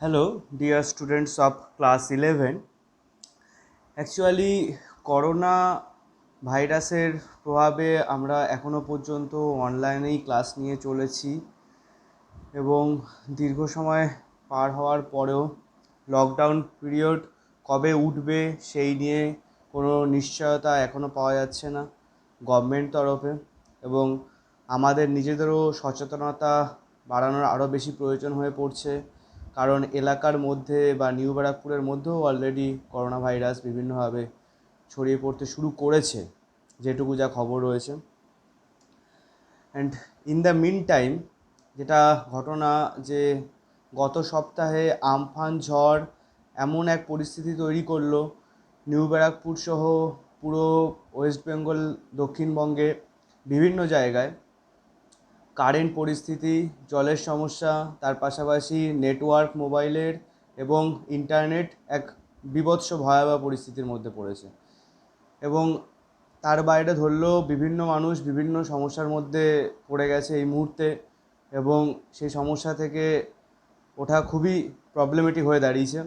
Hello, dear students of class 11. Actually corona ভাইরাসের প্রভাবে আমরা এখনো পর্যন্ত অনলাইনেই ক্লাস নিয়ে চলেছি এবং দীর্ঘ সময় পার হওয়ার পরেও লকডাউন পিরিয়ড কবে উঠবে সেই নিয়ে কোনো নিশ্চয়তা এখনও পাওয়া যাচ্ছে না গভর্নমেন্ট তরফে। এবং আমাদের নিজেদেরও সচেতনতা বাড়ানোর আরও বেশি প্রয়োজন হয়ে পড়ছে, কারণ এলাকার মধ্যে বা নিউ ব্যারাকপুরের মধ্যেও অলরেডি করোনা ভাইরাস বিভিন্নভাবে ছড়িয়ে পড়তে শুরু করেছে, যেটুকু যা খবর রয়েছে। And in the meantime যেটা ঘটনা, যে গত সপ্তাহে আমফান ঝড় এমন এক পরিস্থিতি তৈরি করলো নিউ ব্যারাকপুর সহ পুরো ওয়েস্ট বেঙ্গল, দক্ষিণবঙ্গে বিভিন্ন জায়গায় কারেন্ট পরিস্থিতি, জলের সমস্যা, তার পাশাপাশি নেটওয়ার্ক মোবাইলের এবং ইন্টারনেট এক বীভৎস ভয়াবহ পরিস্থিতির মধ্যে পড়েছে। এবং তার বাইরে ধরলেও বিভিন্ন মানুষ বিভিন্ন সমস্যার মধ্যে পড়ে গেছে এই মুহূর্তে, এবং সেই সমস্যা থেকে ওঠা খুবই প্রবলেমেটিক হয়ে দাঁড়িয়েছে।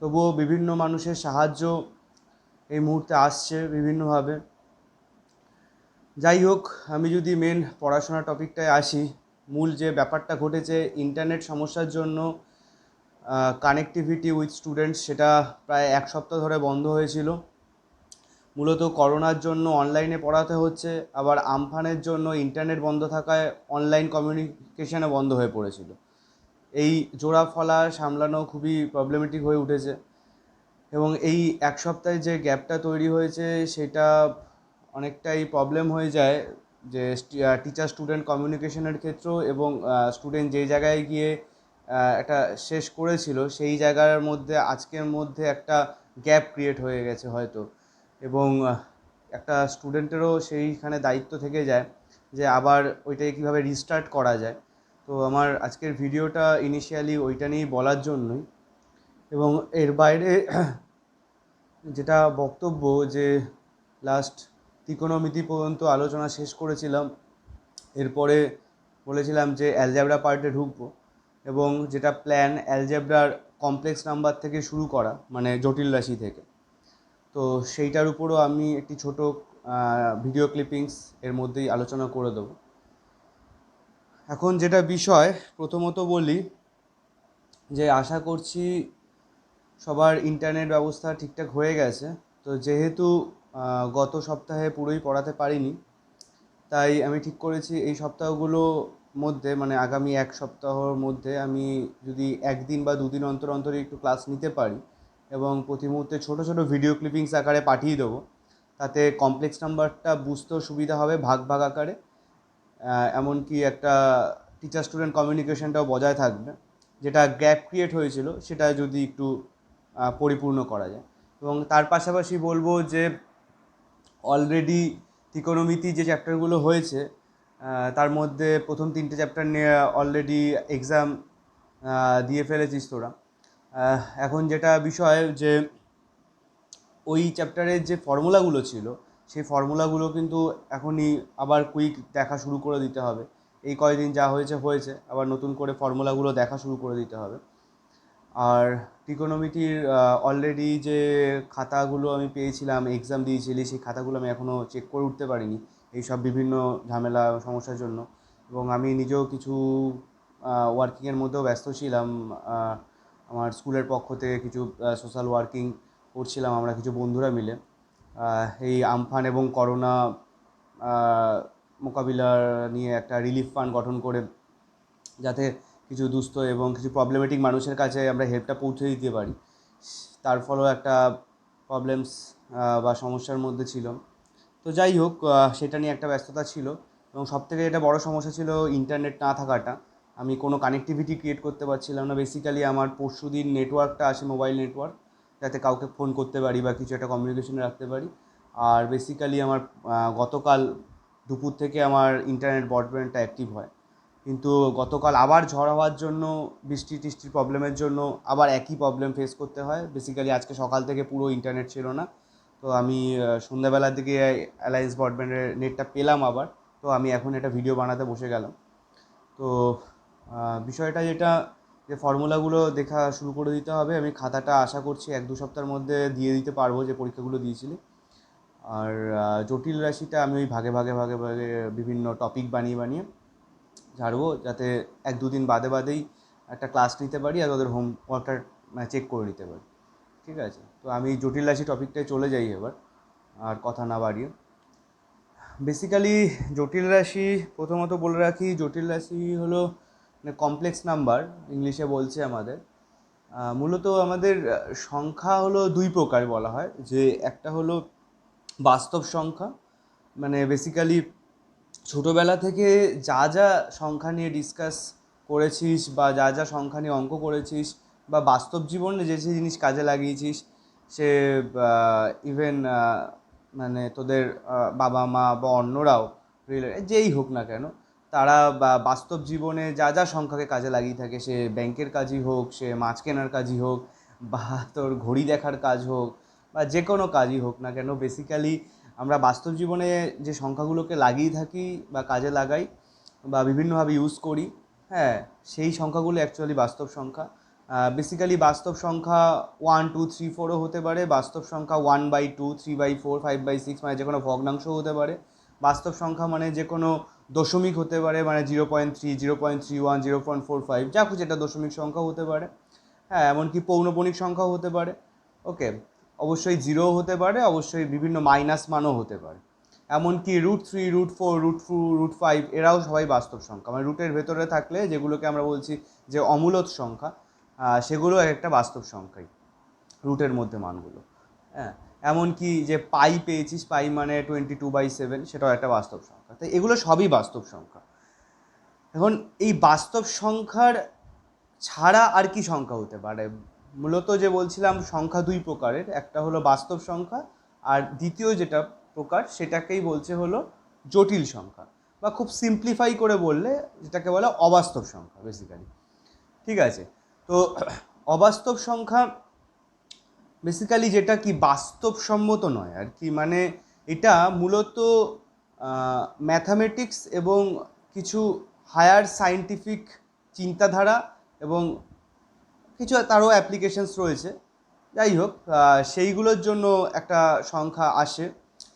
তবুও বিভিন্ন মানুষের সাহায্য এই মুহূর্তে আসছে বিভিন্নভাবে। যাই হোক, আমি যদি মেন পড়াশোনার টপিকটায় আসি, মূল যে ব্যাপারটা ঘটেছে ইন্টারনেট সমস্যার জন্য কানেক্টিভিটি উইথ স্টুডেন্টস সেটা প্রায় এক সপ্তাহ ধরে বন্ধ হয়েছিল। মূলত করোনার জন্য অনলাইনে পড়াতে হচ্ছে, আবার আমফানের জন্য ইন্টারনেট বন্ধ থাকায় অনলাইন কমিউনিকেশানও বন্ধ হয়ে পড়েছিল। এই জোড়া ফলা সামলানো খুবই প্রবলেমেটিক হয়ে উঠেছে। এবং এই এক সপ্তাহে যে গ্যাপটা তৈরি হয়েছে সেটা অনেকটাই প্রবলেম হয়ে যায়, যে টিচার স্টুডেন্ট কমিউনিকেশনের ক্ষেত্রেও, এবং স্টুডেন্ট যেই জায়গায় গিয়ে একটা শেষ করেছিল সেই জায়গার মধ্যে আজকের মধ্যে একটা গ্যাপ ক্রিয়েট হয়ে গেছে হয়তো। এবং একটা স্টুডেন্টেরও সেইখানে দায়িত্ব থেকে যায় যে আবার ওইটাকে কীভাবে রিস্টার্ট করা যায়। তো আমার আজকের ভিডিওটা ইনিশিয়ালি ওইটা নিয়েই বলার জন্যই। এবং এর বাইরে যেটা বক্তব্য, যে লাস্ট ত্রিকোণমিতি পর্যন্ত আলোচনা শেষ করেছিলাম, এরপরে বলেছিলাম যে অ্যালজেব্রা পার্টে ঢুকবো, এবং যেটা প্ল্যান অ্যালজেব্রার কমপ্লেক্স নাম্বার থেকে শুরু করা, মানে জটিল রাশি থেকে। তো সেইটার উপরও আমি একটি ছোট ভিডিও ক্লিপিংস এর মধ্যেই আলোচনা করে দেবো। এখন যেটা বিষয়, প্রথমত বলি যে আশা করছি সবার ইন্টারনেট ব্যবস্থা ঠিকঠাক হয়ে গেছে। তো যেহেতু গত সপ্তাহে পুরোই পড়াতে পারিনি, তাই আমি ঠিক করেছি এই সপ্তাহগুলো মধ্যে, মানে আগামী এক সপ্তাহর মধ্যে আমি যদি একদিন বা দুদিন অন্তর অন্তর একটু ক্লাস নিতে পারি এবং প্রতি মুহূর্তে ছোটো ছোটো ভিডিও ক্লিপিংস আকারে পাঠিয়ে দেবো, তাতে কমপ্লেক্স নাম্বারটা বুঝতেও সুবিধা হবে ভাগ ভাগ আকারে। এমনকি একটা টিচার স্টুডেন্ট কমিউনিকেশনটাও বজায় থাকবে, যেটা গ্যাপ ক্রিয়েট হয়েছিল সেটা যদি একটু পরিপূর্ণ করা যায়। এবং তার পাশাপাশি বলবো যে অলরেডি ত্রিকোণমিতি যে চ্যাপ্টারগুলো হয়েছে তার মধ্যে প্রথম তিনটে চ্যাপ্টার নিয়ে অলরেডি এক্সাম দিয়ে ফেলেছিস তোরা। এখন যেটা বিষয়, যে ওই চ্যাপ্টারের যে ফর্মুলাগুলো ছিল সেই ফর্মুলাগুলো কিন্তু এখনই আবার কুইক দেখা শুরু করে দিতে হবে। এই কয়দিন যা হয়েছে হয়েছে, আবার নতুন করে ফর্মুলাগুলো দেখা শুরু করে দিতে হবে। আর ত্রিকোণমিতির অলরেডি যে খাতাগুলো আমি পেয়েছিলাম, এক্সাম দিয়েছিলি, সেই খাতাগুলো আমি এখনও চেক করে উঠতে পারিনি এইসব বিভিন্ন ঝামেলা সমস্যার জন্য। এবং আমি নিজেও কিছু ওয়ার্কিংয়ের মধ্যেও ব্যস্ত ছিলাম। আমার স্কুলের পক্ষ থেকে কিছু সোশ্যাল ওয়ার্কিং করছিলাম আমরা কিছু বন্ধুরা মিলে, এই আমফান এবং করোনা মোকাবিলা নিয়ে একটা রিলিফ ফান্ড গঠন করে, যাতে কিছু দুস্থ এবং কিছু প্রবলেমেটিক মানুষের কাছে আমরা হেল্পটা পৌঁছে দিতে পারি। তার ফলেও একটা প্রবলেমস বা সমস্যার মধ্যে ছিল। তো যাই হোক, সেটা নিয়ে একটা ব্যস্ততা ছিল। এবং সবথেকে এটা বড় সমস্যা ছিল ইন্টারনেট না থাকাটা। আমি কোনো কানেক্টিভিটি ক্রিয়েট করতে পারছিলাম না। বেসিক্যালি আমার পরশুদিন নেটওয়ার্কটা আসে, মোবাইল নেটওয়ার্ক, যাতে কাউকে ফোন করতে পারি বা কিছু একটা কমিউনিকেশনে রাখতে পারি। আর বেসিক্যালি আমার গতকাল দুপুর থেকে আমার ইন্টারনেট ব্রডব্যান্ডটা অ্যাক্টিভ হয়। কিন্তু গতকাল আবার ঝড় হওয়ার জন্য, বৃষ্টি টিষ্টির প্রবলেমের জন্য আবার একই প্রবলেম ফেস করতে হয়। বেসিক্যালি আজকে সকাল থেকে পুরো ইন্টারনেট ছিল না। তো আমি সন্ধ্যাবেলার দিকে অ্যালায়েন্স ব্রডব্যান্ডের নেটটা পেলাম আবার। তো আমি এখন একটা ভিডিও বানাতে বসে গেলাম। তো বিষয়টা যেটা, যে ফর্মুলাগুলো দেখা শুরু করে দিতে হবে। আমি খাতাটা আশা করছি 1-2 সপ্তাহের মধ্যে দিয়ে দিতে পারবো, যে পরীক্ষাগুলো দিয়েছিলি। আর জটিল রাশিটা আমি ওই ভাগে ভাগে ভাগে ভাগে বিভিন্ন টপিক বানিয়ে বানিয়ে ঝাড়বো, যাতে 1-2 দিন বাদে বাদেই একটা ক্লাস নিতে পারি আর ওদের হোমওয়ার্কটা চেক করে নিতে পারি। ঠিক আছে, তো আমি জটিল রাশি টপিকটায় চলে যাই এবার, আর কথা না বাড়িয়ে। বেসিক্যালি জটিল রাশি, প্রথমত বলে রাখি, জটিল রাশি হলো মানে কমপ্লেক্স নাম্বার ইংলিশে বলছে আমাদের। মূলত আমাদের সংখ্যা হলো দুই প্রকার বলা হয়, যে একটা হলো বাস্তব সংখ্যা, মানে বেসিক্যালি ছোটোবেলা থেকে যা যা সংখ্যা নিয়ে ডিসকাস করেছিস বা যা যা সংখ্যা নিয়ে অঙ্ক করেছিস বা বাস্তব জীবনে যে যে জিনিস কাজে লাগিয়েছিস, সে ইভেন মানে তোদের বাবা মা বা অন্যরাও যেই হোক না কেন, তারা বাস্তব জীবনে যা যা সংখ্যাকে কাজে লাগিয়ে থাকে, সে ব্যাংকের কাজই হোক, সে মাছ কেনার কাজই হোক, বা তোর ঘড়ি দেখার কাজ হোক, বা যে কোনো কাজই হোক না কেন, বেসিক্যালি আমরা বাস্তব জীবনে যে সংখ্যাগুলোকে লাগিয়ে থাকি বা কাজে লাগাই বা বিভিন্নভাবে ইউজ করি, হ্যাঁ, সেই সংখ্যাগুলো অ্যাকচুয়ালি বাস্তব সংখ্যা। বেসিক্যালি বাস্তব সংখ্যা 1, 2, 3, 4ও হতে পারে, বাস্তব সংখ্যা 1/2, 3/4, 5/6, মানে যে কোনো ভগ্নাংশ হতে পারে। বাস্তব সংখ্যা মানে যে কোনো দশমিক হতে পারে, মানে 0.3, 0.31, 0.45, যা খুশি এটা দশমিক সংখ্যাও হতে পারে। হ্যাঁ, এমনকি পৌনঃপুনিক সংখ্যাও হতে পারে। ওকে, অবশ্যই জিরো হতে পারে, অবশ্যই বিভিন্ন মাইনাস মানও হতে পারে। এমনকি √3, √4, √2, √5 এরাও সবাই বাস্তব সংখ্যা, মানে রুটের ভেতরে থাকলে যেগুলোকে আমরা বলছি যে অমূলদ সংখ্যা, সেগুলো একটা বাস্তব সংখ্যাই, রুটের মধ্যে মানগুলো। হ্যাঁ, এমনকি যে পাই পেয়েছিস, পাই মানে 22/7, সেটাও একটা বাস্তব সংখ্যা। তাই এগুলো সবই বাস্তব সংখ্যা। এখন এই বাস্তব সংখ্যার ছাড়া আর কি সংখ্যা হতে পারে? মূলত যে বলছিলাম সংখ্যা দুই প্রকারের, একটা হলো বাস্তব সংখ্যা, আর দ্বিতীয় যেটা প্রকার সেটাকেই বলছে হলো জটিল সংখ্যা, বা খুব সিম্পলিফাই করে বললে যেটাকে বলে অবাস্তব সংখ্যা বেসিক্যালি। ঠিক আছে, তো অবাস্তব সংখ্যা বেসিক্যালি যেটা কি বাস্তবসম্মত নয় আর কি, মানে এটা মূলত ম্যাথামেটিক্স এবং কিছু হায়ার সায়েন্টিফিক চিন্তাধারা এবং কিছু তারও অ্যাপ্লিকেশনস রয়েছে, যাই হোক, সেইগুলোর জন্য একটা সংখ্যা আসে,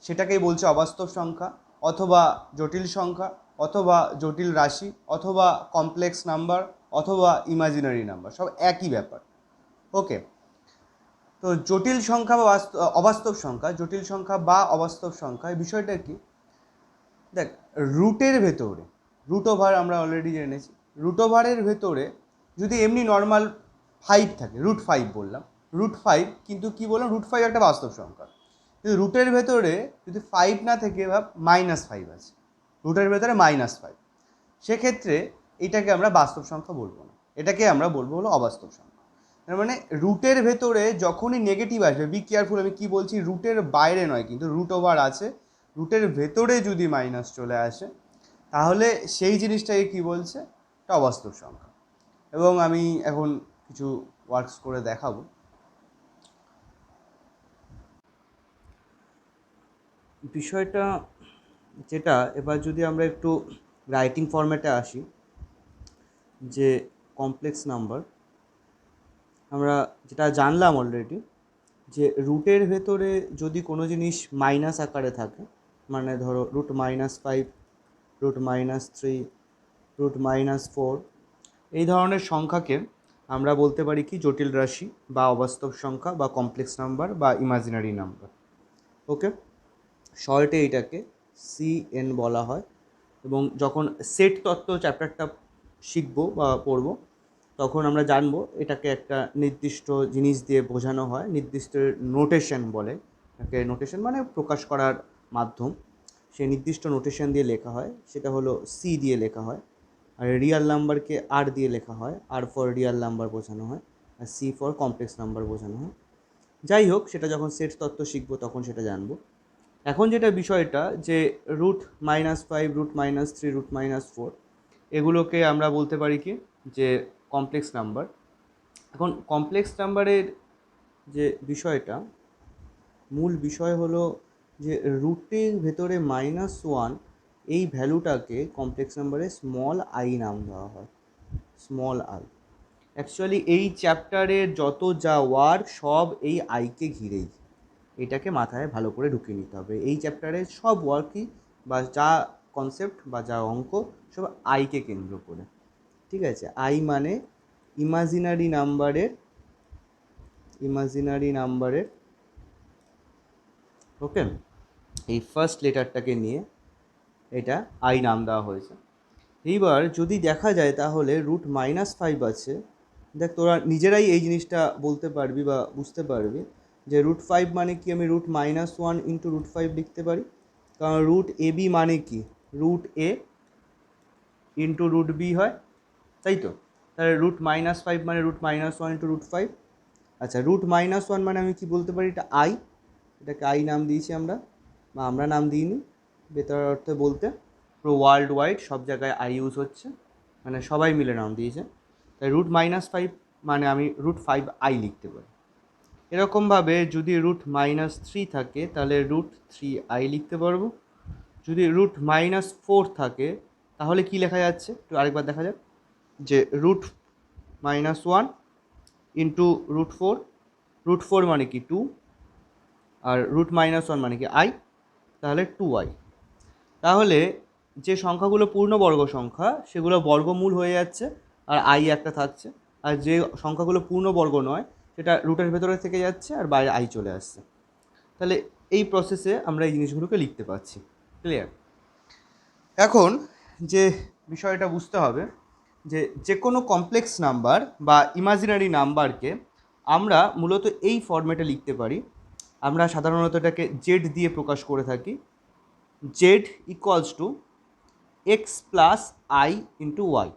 সেটাকেই বলছে অবাস্তব সংখ্যা, অথবা জটিল সংখ্যা, অথবা জটিল রাশি, অথবা কমপ্লেক্স নাম্বার, অথবা ইমাজিনারি নাম্বার, সব একই ব্যাপার। ওকে, তো জটিল সংখ্যা বা অবাস্তব সংখ্যা, জটিল সংখ্যা বা অবাস্তব সংখ্যা, এই বিষয়টা কি, দেখ, রুটের ভেতরে, রুট ওভার আমরা অলরেডি জেনেছি, রুট ওভারের ভেতরে যদি এমনি নর্মাল 5 থাকে, √5 বললাম, √5, কিন্তু কি বললাম, √5 একটা বাস্তব সংখ্যা, কিন্তু রুটের ভেতরে যদি 5 না থেকে ভাব -5 আছে, রুটের ভেতরে -5, সেক্ষেত্রে এটাকে আমরা বাস্তব সংখ্যা বলবো না, এটাকে আমরা বলবো হলো অবাস্তব সংখ্যা। তার মানে রুটের ভেতরে যখনই নেগেটিভ আসবে, বি কেয়ারফুল, আমি কি বলছি, রুটের বাইরে নয়, কিন্তু রুট ওভার আছে, রুটের ভেতরে যদি মাইনাস চলে আসে, তাহলে সেই জিনিসটাকে কি বলছে, এটা অবাস্তব সংখ্যা। এবং আমি এখন কিছু ওয়ার্কস করে দেখাবো। বিষয়টা যেটা, এবার যদি আমরা একটু রাইটিং ফরম্যাটে আসি, যে কমপ্লেক্স নাম্বার আমরা যেটা জানলাম অলরেডি, যে রুটের ভেতরে যদি কোনো জিনিস মাইনাস আকারে থাকে, মানে ধরো √-5, √-3, √-4, এই ধরনের সংখ্যাকে আমরা বলতে পারি কি জটিল রাশি বা অবাস্তব সংখ্যা বা কমপ্লেক্স নাম্বার বা ইমাজিনারি নাম্বার। ওকে, শর্টে এইটাকে CN বলা হয়। এবং যখন সেট তত্ত্ব চ্যাপ্টারটা শিখবো বা পড়বো, তখন আমরা জানবো এটাকে একটা নির্দিষ্ট জিনিস দিয়ে বোঝানো হয়, নির্দিষ্ট নোটেশন বলে এটাকে, নোটেশন মানে প্রকাশ করার মাধ্যম, সেই নির্দিষ্ট নোটেশন দিয়ে লেখা হয়, সেটা হলো সি দিয়ে লেখা হয়, আর রিয়াল নাম্বারকে আর দিয়ে লেখা হয়, আর ফর রিয়াল নাম্বার বোঝানো হয়, আর সি ফর কমপ্লেক্স নাম্বার বোঝানো হয়। যাই হোক, সেটা যখন সেট তত্ত্ব শিখবো তখন সেটা জানবো। এখন যেটা বিষয়টা, যে √-5, √-3, √-4, এগুলোকে আমরা বলতে পারি কি, যে কমপ্লেক্স নাম্বার। এখন কমপ্লেক্স নাম্বারের যে বিষয়টা, মূল বিষয় হলো যে রুটের ভেতরে -1, এই ভ্যালুটাকে কমপ্লেক্স নাম্বারে স্মল আই নাম দেওয়া হয়, স্মল আই। অ্যাকচুয়ালি এই চ্যাপ্টারের যত যা ওয়ার্ক সব এই আইকে ঘিরেই, এটাকে মাথায় ভালো করে ঢুকিয়ে নিতে হবে। এই চ্যাপ্টারের সব ওয়ার্কই বা যা কনসেপ্ট বা যা অঙ্ক সব আইকে কেন্দ্র করে, ঠিক আছে? আই মানে ইমাজিনারি নাম্বারের ওকে, এই ফার্স্ট লেটারটাকে নিয়ে এটা আই নাম দেওয়া হয়েছে। এইবার যদি দেখা যায় তাহলে √-5 আছে। দেখ তোরা নিজেরাই এই জিনিসটা বলতে পারবি বা বুঝতে পারবি যে √5 মানে কি, আমি √-1 ইন্টু √5 লিখতে পারি, কারণ √AB মানে কি, √A ইন্টু √B হয়, তাই তো? তাহলে √-5 মানে √-1 ইন্টু √5। আচ্ছা, √-1 মানে আমি কি বলতে পারি, এটা আই, এটাকে আই নাম দিয়েছি আমরা, বা আমরা নাম দিইনি, বেতার অর্থে বলতে পুরো ওয়ার্ল্ড ওয়াইড সব জায়গায় আই ইউজ হচ্ছে, মানে সবাই মিলে নাম দিয়েছে। তাই √-5 মানে আমি √5 আই লিখতে পারি। এরকমভাবে যদি √-3 থাকে তাহলে √3 আই লিখতে পারবো। যদি √-4 থাকে তাহলে কি লেখা যাচ্ছে একটু আরেকবার দেখা যাক, যে √-1 ইন্টু √4, √4 মানে কি 2, আর √-1 মানে কি আই, তাহলে 2i। তাহলে যে সংখ্যাগুলো পূর্ণবর্গ সংখ্যা সেগুলো বর্গমূল হয়ে যাচ্ছে আর আই একটা থাকছে, আর যে সংখ্যাগুলো পূর্ণবর্গ নয় সেটা রুটের ভেতরে থেকে যাচ্ছে আর বাইরে আই চলে আসছে। তাহলে এই প্রসেসে আমরা এই জিনিসগুলোকে লিখতে পারছি। ক্লিয়ার? এখন যে বিষয়টা বুঝতে হবে যে যে কোনো কমপ্লেক্স নাম্বার বা ইমাজিনারি নাম্বারকে আমরা মূলত এই ফরম্যাটে লিখতে পারি। আমরা সাধারণত এটাকে জেড দিয়ে প্রকাশ করে থাকি। Z equals to x plus i into y.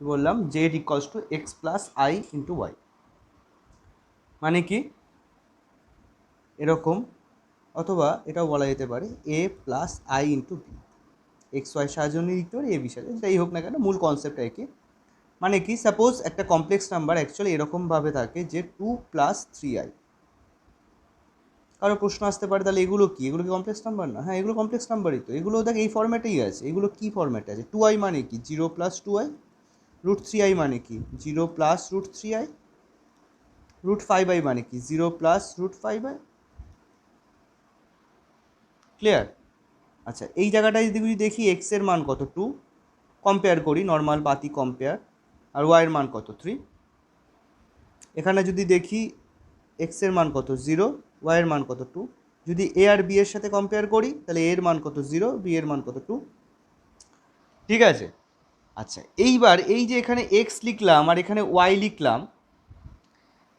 বললাম z equals to x plus i into y মানে কি এরকম, অথবা এটাও বলা যেতে পারে a plus i into b. X y সাহায্য নিয়ে লিখতে পারি, এ বি সাহায্য, যাই হোক না কেন মূল কনসেপ্ট একই। মানে কি, সাপোজ একটা কমপ্লেক্স নাম্বার অ্যাকচুয়ালি এরকমভাবে থাকে যে 2 + 3i। কারো প্রশ্ন আসতে পারে তাহলে এগুলো কি, এগুলো কি কমপ্লেক্স নাম্বার না? হ্যাঁ, এগুলো কমপ্লেক্স নাম্বারই তো। এগুলো দেখ এই ফরম্যাটেই আছে। এগুলো কি ফরম্যাটে আছে? 2i মানে কি 0 + 2i, √3i মানে কি 0 + √3i, √5i মানে কি 0 + √5i। ক্লিয়ার? আচ্ছা, এই জায়গাটায় যদি দেখি এক্স এর মান কত 2, কম্পেয়ার করি, নর্মাল পাতি কম্পেয়ার, আর ওয়াইয়ের মান কত 3। এখানে যদি দেখি এক্স এর মান কত 0, ওয়াইয়ের মান কত 2। যদি এ আর বি এর সাথে কম্পেয়ার করি তাহলে এর মান কত 0, বি এর মান কত 2। ঠিক আছে? আচ্ছা, এইবার এই যে এখানে এক্স লিখলাম আর এখানে ওয়াই লিখলাম,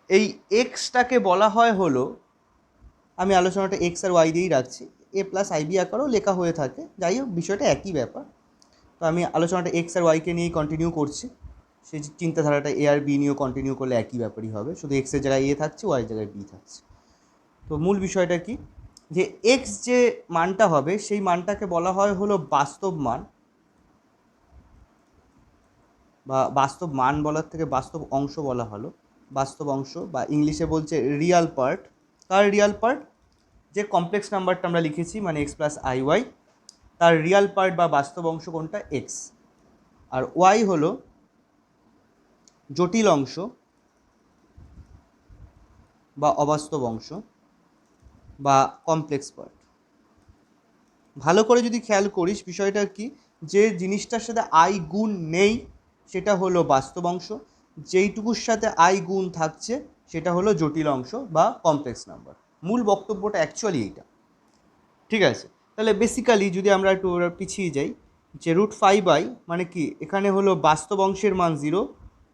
এই এক্সটাকে বলা হয় হলো, আমি আলোচনাটা এক্স আর ওয়াই দিয়েই রাখছি, এ প্লাস আইবি আকারেও লেখা হয়ে থাকে, যাই হোক বিষয়টা একই ব্যাপার। তো আমি আলোচনাটা এক্স আর ওয়াইকে নিয়েই কন্টিনিউ করছি। সেই চিন্তাধারাটা এ আর বি নিয়েও কন্টিনিউ করলে একই ব্যাপারই হবে, শুধু এক্সের জায়গায় এ থাকছে, ওয়াই জায়গায় বি থাকছে। তো মূল বিষয়টা কি, যে এক্স যে মানটা হবে সেই মানটাকে বলা হয় হলো বাস্তব মান, বা বাস্তব মান বলার থেকে বাস্তব অংশ বলা হলো, বাস্তব অংশ, বা ইংলিশে বলছে রিয়াল পার্ট। তার রিয়াল পার্ট, যে কমপ্লেক্স নাম্বারটা আমরা লিখেছি মানে এক্স প্লাস আই ওয়াই, তার রিয়াল পার্ট বা বাস্তব অংশ কোনটা? এক্স। আর ওয়াই হলো জটিল অংশ বা অবাস্তব অংশ বা কমপ্লেক্স পার্ট। ভালো করে যদি খেয়াল করিস বিষয়টা কি, যে জিনিসটার সাথে আই গুণ নেই সেটা হলো বাস্তব অংশ, যেইটুকুর সাথে আই গুণ থাকছে সেটা হলো জটিল অংশ বা কমপ্লেক্স নাম্বার। মূল বক্তব্যটা অ্যাকচুয়ালি এইটা। ঠিক আছে? তাহলে বেসিক্যালি যদি আমরা একটু পিছিয়ে যাই, যে √5i মানে কি, এখানে হলো বাস্তব অংশের মান 0,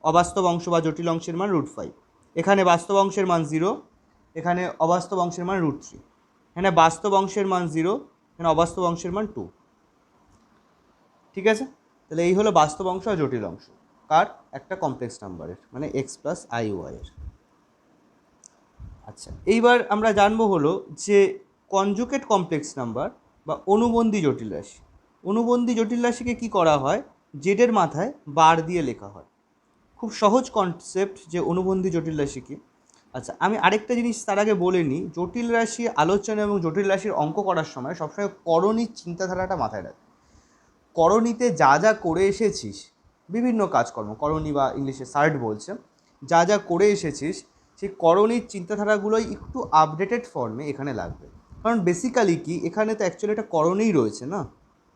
অবাস্তব অংশ বা জটিল অংশের মান √5। এখানে বাস্তব অংশের মান 0, এখানে অবাস্তব অংশের মান √3। এখানে বাস্তব অংশের মান 0, এখানে অবাস্তব অংশের মান 2। ঠিক আছে? তাহলে এই হলো বাস্তব অংশ আর জটিল অংশ কার? একটা কমপ্লেক্স নাম্বারের, মানে এক্স প্লাস আই ওয়াইয়ের। আচ্ছা, এইবার আমরা জানবো হলো যে কনজুগেট কমপ্লেক্স নাম্বার বা অনুবন্ধী জটিল রাশি। অনুবন্ধী জটিল রাশিকে কী করা হয়? জেডের মাথায় বার দিয়ে লেখা হয়। খুব সহজ কনসেপ্ট যে অনুবন্ধী জটিল রাশি কি। আচ্ছা, আমি আরেকটা জিনিস তার আগে বলে নিই, জটিল রাশি আলোচনা এবং জটিল রাশির অঙ্ক করার সময় সবসময় করণীর চিন্তাধারাটা মাথায় রাখ। করণীতে যা যা করে এসেছিস বিভিন্ন কাজকর্ম, করণী বা ইংলিশে সার্ট বলছে, যা যা করে এসেছিস সেই করণীর চিন্তাধারাগুলোই একটু আপডেটেড ফর্মে এখানে লাগবে। কারণ বেসিক্যালি কি এখানে তো অ্যাকচুয়ালি একটা করণীই রয়েছে না,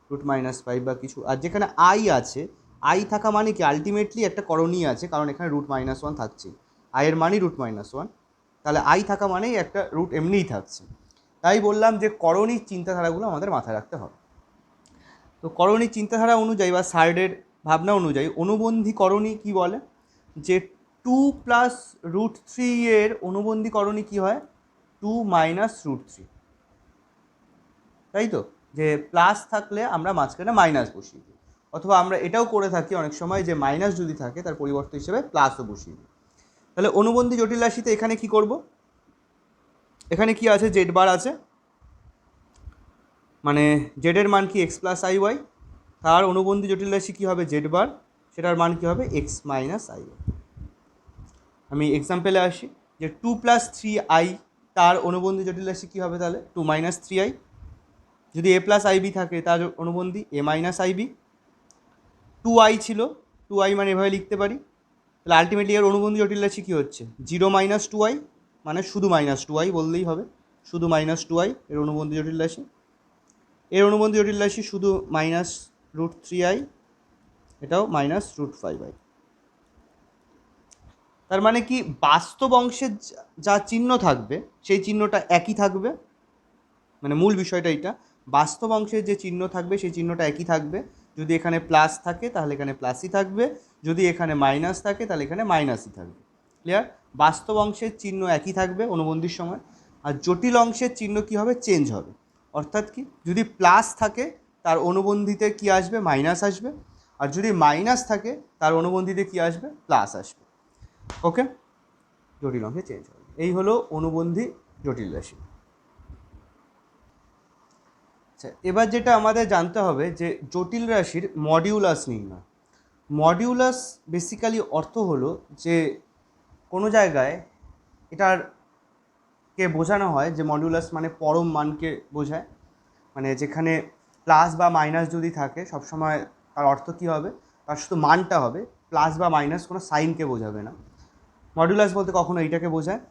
√-5 বা কিছু, আর যেখানে আই আছে, আই থাকা মানে কি আলটিমেটলি একটা করণীয় আছে, কারণ এখানে √-1 থাকছে, আয়ের মানই √-1, তাহলে আই থাকা মানেই একটা রুট এমনিই থাকছে। তাই বললাম যে করণীর চিন্তাধারাগুলো আমাদের মাথায় রাখতে হবে। তো করণীর চিন্তাধারা অনুযায়ী বা সার্ডের ভাবনা অনুযায়ী অনুবন্ধী করণী কী বলে, যে 2 + √3 এর অনুবন্ধী করণী কী হয়, 2 - √3, তাই তো, যে প্লাস থাকলে আমরা মাঝখানে মাইনাস বসিয়ে দিই, অথবা আমরা এটাও করে থাকি অনেক সময় যে মাইনাস যদি থাকে তার পরিবর্তে হিসেবে প্লাসও বসিয়ে দিই। তাহলে অনুবন্ধী জটিল রাশিতে এখানে কি করব, এখানে কি আছে, জেড বার আছে, মানে জেডের মান কি x+iy, তার অনুবন্ধী জটিল রাশি কী হবে জেড বার, সেটার মান কী হবে x - iy। আমি এক্সাম্পলে আসি, যে 2 + 3i তার অনুবন্ধী জটিল রাশি কী হবে তাহলে 2 - 3i। যদি a+ib থাকে তার অনুবন্ধী a - ib। 2i ছিল, 2i মানে এভাবে লিখতে পারি, তাহলে আলটিমেটলি এর অনুবন্ধী জটিল রাশি কী হচ্ছে 0 - 2i, মানে শুধু -2i বললেই হবে, শুধু -2i এর অনুবন্ধী জটিল রাশি। এর অনুবন্ধী জটিল রাশি শুধু -√3i, এটাও -√5i। তার মানে কি বাস্তব অংশের যা চিহ্ন থাকবে সেই চিহ্নটা একই থাকবে, মানে মূল বিষয়টা এটা, বাস্তব অংশের যে চিহ্ন থাকবে সেই চিহ্নটা একই থাকবে। যদি এখানে প্লাস থাকে তাহলে এখানে প্লাসই থাকবে, যদি এখানে মাইনাস থাকে তাহলে এখানে মাইনাসই থাকবে। ক্লিয়ার? বাস্তব অংশের চিহ্ন একই থাকবে অনুবন্ধীর সময়, আর জটিল অংশের চিহ্ন কী হবে, চেঞ্জ হবে। অর্থাৎ কি, যদি প্লাস থাকে তার অনুবন্ধীতে কি আসবে, মাইনাস আসবে, আর যদি মাইনাস থাকে তার অনুবন্ধীতে কি আসবে, প্লাস আসবে। ওকে, জটিল অংশে চেঞ্জ হবে। এই হলো অনুবন্ধী জটিল রাশি। আচ্ছা, এবার যেটা আমাদের জানতে হবে যে জটিল রাশির মডিউলাস নির্ণয়। মডিউলাস বেসিক্যালি অর্থ হলো যে কোনো জায়গায় এটার কে বোঝানো হয়, যে মডিউলাস মানে পরম মানকে বোঝায়, মানে যেখানে প্লাস বা মাইনাস যদি থাকে সবসময় তার অর্থ কী হবে, তার শুধু মানটা হবে, প্লাস বা মাইনাস কোনো সাইনকে বোঝাবে না। মডিউলাস বলতে কখনো এইটাকে বোঝায়,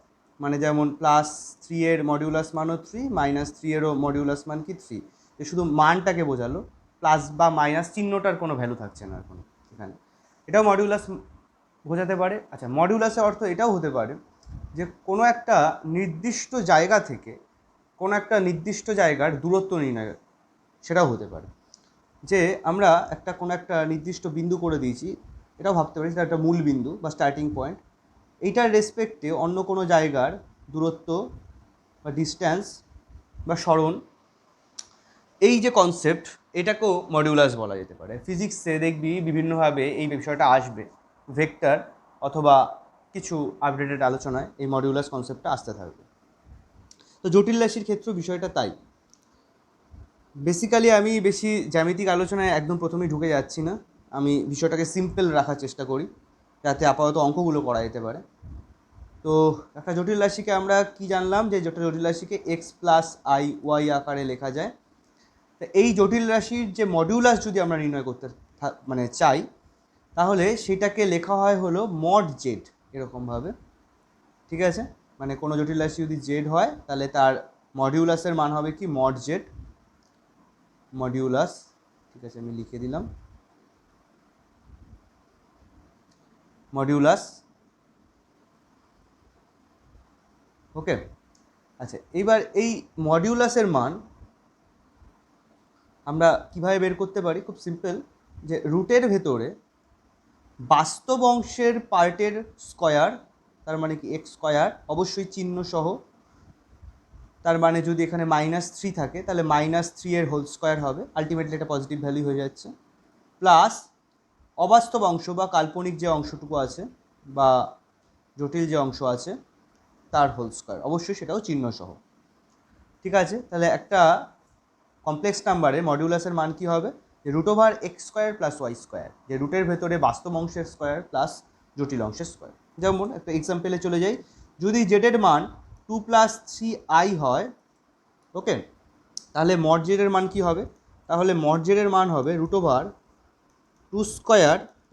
মানে যেমন +3 এর মডিউলাস মানও 3, -3 এরও মডিউলাস মান কি 3, যে শুধু মানটাকে বোঝালো, প্লাস বা মাইনাস চিহ্নটার কোনো ভ্যালু থাকছে না এখন এখানে, এটাও মডিউলাস বোঝাতে পারে। আচ্ছা, মডিউলাসের অর্থ এটাও হতে পারে যে কোনো একটা নির্দিষ্ট জায়গা থেকে কোনো একটা নির্দিষ্ট জায়গার দূরত্ব নির্ণয়, সেটাও হতে পারে, যে আমরা কোনো একটা নির্দিষ্ট বিন্দু করে দিয়েছি, এটাও ভাবতে পারি সেটা একটা মূল বিন্দু বা স্টার্টিং পয়েন্ট, এইটার রেসপেক্টে অন্য কোনো জায়গার দূরত্ব বা ডিস্ট্যান্স বা সরণ, এই যে কনসেপ্ট, এটাকেও মডিউলাস বলা যেতে পারে। ফিজিক্সে দেখবি বিভিন্নভাবে এই বিষয়টা আসবে, ভেক্টর অথবা কিছু আপডেটেড আলোচনায় এই মডিউলাস কনসেপ্টটা আসতে থাকবে। তো জটিল রাশির ক্ষেত্রেও বিষয়টা তাই। বেসিক্যালি আমি বেশি জ্যামিতিক আলোচনায় একদম প্রথমেই ঢুকে যাচ্ছি না, আমি বিষয়টাকে সিম্পল রাখার চেষ্টা করি যাতে আপাতত অঙ্কগুলো করা যেতে পারে। তো একটা জটিল রাশিকে আমরা কি জানলাম, যে জটিল রাশিকে x+i y আকারে লেখা যায়। তো এই জটিল রাশির যে মডিউলাস যদি আমরা নির্ণয় করতে মানে চাই, তাহলে সেটাকে লেখা হয় হলো মড জেড, এরকমভাবে, ঠিক আছে? মানে কোনো জটিল রাশি যদি জেড হয় তাহলে তার মডিউলাসের মান হবে কি মড জেড, মডিউলাস, ঠিক আছে, আমি লিখে দিলাম মডিউলাস। ওকে, আচ্ছা, এবার এই মডিউলাসের মান আমরা কিভাবে বের করতে পারি, খুব সিম্পল, যে রুটের ভেতরে বাস্তব অংশের পার্টের স্কয়ার, তার মানে কি x², অবশ্যই চিহ্ন সহ, তার মানে যদি এখানে -3 থাকে তাহলে -3 এর হোল স্কয়ার হবে, আলটিমেটলি এটা পজিটিভ ভ্যালু হয়ে যাচ্ছে, প্লাস অবাস্তব অংশ বা কাল্পনিক যে অংশটুকু আছে বা জটিল যে অংশ আছে তার হোল স্কয়ার, অবশ্যই সেটাও চিহ্ন সহ। ঠিক আছে, তাহলে একটা কমপ্লেক্স নাম্বারে মডিউলাসের মান কী হবে, যে √x² + y², যে রুটের ভেতরে বাস্তব অংশের স্কয়ার প্লাস জটিল অংশের স্কয়ার। যেমন একটা এক্সাম্পলে চলে যাই, যদি জেডের মান 2 + 3i হয়, ওকে, তাহলে মড জেডের মান কী হবে, তাহলে মড জেডের মান হবে √2²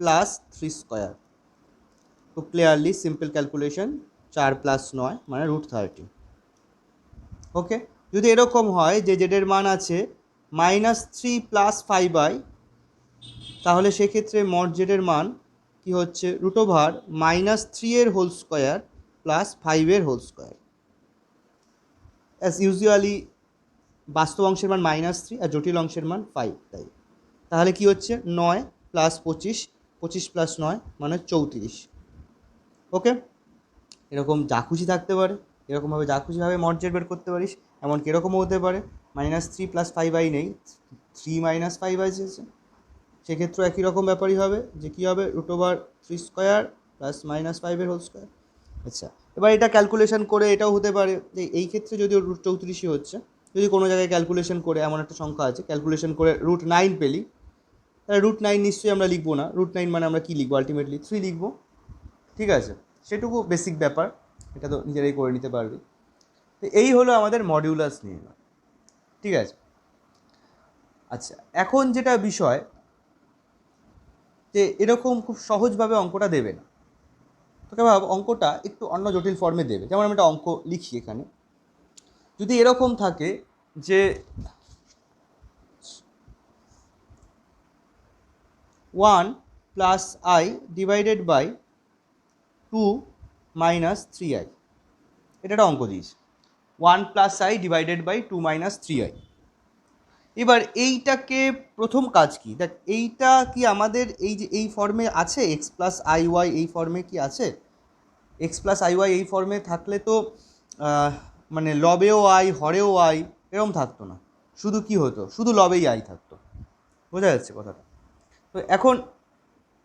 প্লাস 3 স্কোয়ার। তো ক্লিয়ারলি সিম্পল ক্যালকুলেশন, 4 প্লাস 9 মানে √30। ওকে, যদি এরকম হয় যে জেডের মান আছে -3 প্লাস 5i, তাহলে সেক্ষেত্রে মড জেডের মান কি হচ্ছে √-3 এর হোল স্কোয়ার প্লাস 5 এর হোল স্কোয়ার। অ্যাজ ইউজুয়ালি বাস্তব অংশের মান -3 আর জটিল অংশের মান 5, তাই তাহলে কি হচ্ছে 9 প্লাস 25, 25 প্লাস 9 মানে 34। ওকে, এরকম যা খুশি থাকতে পারে, এরকমভাবে যা খুশিভাবে মড জেড বের করতে পারিস। এমনকি এরকমও হতে পারে -3 প্লাস 5i নেই, 3 মাইনাস 5 এসেছে, সেক্ষেত্রে একই রকম ব্যাপারই হবে যে কী হবে √3 স্কোয়ার প্লাস -5 এর হোল স্কোয়ার। আচ্ছা, এবার এটা ক্যালকুলেশন করে এটাও হতে পারে যে এই ক্ষেত্রে যদি √34ই হচ্ছে, যদি কোনো জায়গায় ক্যালকুলেশন করে এমন একটা সংখ্যা আছে ক্যালকুলেশন করে √9 পেলি, তাহলে √9 নিশ্চয়ই আমরা লিখবো না, √9 মানে আমরা কী লিখবো, আলটিমেটলি 3 লিখবো। ঠিক আছে, সেটুকু বেসিক ব্যাপার, এটা তো নিজেরাই করে নিতে পারবি। তো এই হলো আমাদের মডিউলাস নির্ণয়। ঠিক আছে, আচ্ছা এখন যেটা বিষয় যে এরকম খুব সহজভাবে অঙ্কটা দেবে না, তোকে ভাব অঙ্কটা একটু অন্য জটিল ফর্মে দেবে। যেমন আমি একটা অঙ্ক লিখি এখানে, যদি এরকম থাকে যে 1 plus i divided by 2 minus 3i, এটা একটা অঙ্ক দিয়েছে 1 plus i divided by 2 minus 3i। এবার এইটাকে প্রথম কাজ কি দেখ, এইটা কি আমাদের এই যে এই ফর্মে আছে এক্স প্লাস আই ওয়াই, এই ফর্মে কি আছে এক্স প্লাস আই ওয়াই, এই ফর্মে থাকলে তো মানে লবেও আই হরেও আই এরকম থাকতো না, শুধু কি হতো শুধু লবেই আই থাকতো। বোঝা যাচ্ছে কথাটা? তো এখন